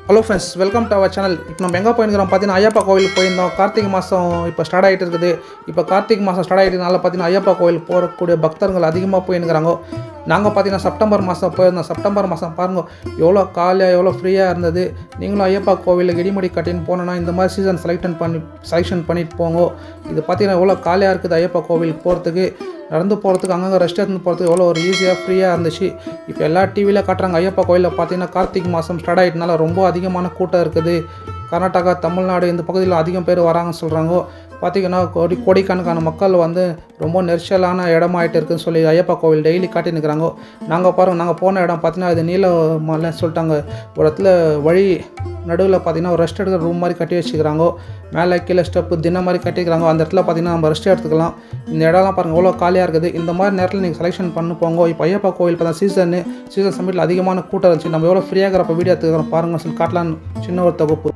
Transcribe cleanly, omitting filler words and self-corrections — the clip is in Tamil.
Hello friends, welcome to our channel. இப்போ நம்ம எங்கே போயிருக்கிறோம் பார்த்தீங்கன்னா, ஐயப்பா கோவிலுக்கு போயிருந்தோம். கார்த்திகை மாதம் இப்போ ஸ்டார்ட் ஆகிட்டு இருக்குது. இப்போ கார்த்திகை மாதம் ஸ்டார்ட் ஆகிட்டனால பார்த்தீங்கன்னா ஐயப்பா கோவிலுக்கு போகக்கூடிய பக்தர்கள் அதிகமாக போயிருக்கிறாங்க. நாங்கள் பார்த்தீங்கன்னா செப்டம்பர் மாதம் போயிருந்தோம். செப்டம்பர் மாதம் பாருங்கள் எவ்வளோ காலியாக எவ்வளோ ஃப்ரீயாக இருந்தது. நீங்களும் ஐயப்பா கோவிலுக்கு இடிமுடி கட்டின்னு போனோன்னா இந்த மாதிரி சீசன் செலெக்ஷன் பண்ணிட்டு போங்க. இது பார்த்தீங்கன்னா எவ்வளோ காலியாக இருக்குது. ஐயப்பா கோவிலுக்கு போகிறதுக்கு நடந்து போகிறதுக்கு அங்கங்கே ரெஸ்ட் எடுத்து போகிறதுக்கு எவ்வளோ ஒரு ஈஸியாக ஃப்ரீயாக இருந்துச்சு. இப்போ எல்லா டிவியில் காட்டுறாங்க. ஐயப்பா கோயிலில் பார்த்தீங்கன்னா கார்த்திகை மாதம் ஸ்டார்ட் ஆகிட்டனால ரொம்ப அதிகமான கூட்டம் இருக்குது. கர்நாடகா, தமிழ்நாடு இந்த பகுதியில் அதிகம் பேர் வராங்கன்னு சொல்கிறாங்க. பார்த்திங்கன்னா கோடிக்கணக்கான மக்கள் ரொம்ப நெரிசலான இடமாயிட்டு இருக்குதுன்னு சொல்லி ஐயப்பா கோவில் டெய்லி காட்டி நிற்கிறாங்க. நாங்கள் பாருங்கள், நாங்கள் போன இடம் பார்த்தீங்கன்னா இது நீலமலைன்னு சொல்லிட்டாங்க. ஒரு இடத்துல வழி நடுவில் பார்த்தீங்கன்னா ஒரு ரெஸ்ட் எடுக்கிற ரூம் மாதிரி கட்டி வச்சுக்கிறாங்க. மேலே கீழே ஸ்டெப்பு தினம் மாதிரி கட்டிக்கிறாங்க. அந்த இடத்துல பார்த்தீங்கன்னா நம்ம ரெஸ்ட் எடுத்துக்கலாம். இந்த இடம்லாம் பாருங்கள் எவ்வளோ காலியாக இருக்குது. இந்த மாதிரி நேரத்தில் நீங்கள் செலெக்ஷன் பண்ணி போங்க. இப்போ ஐயப்பா கோவில் பார்த்தா சீசன் சமயத்தில் அதிகமான கூட்டம் இருந்துச்சு. நம்ம எவ்வளோ ஃப்ரீயாக இருக்கிறப்ப வீடியோ எடுத்துக்கிறோம் பாருங்கள் சொல்லி காட்டலான்னு சின்ன ஒரு தொகுப்பு.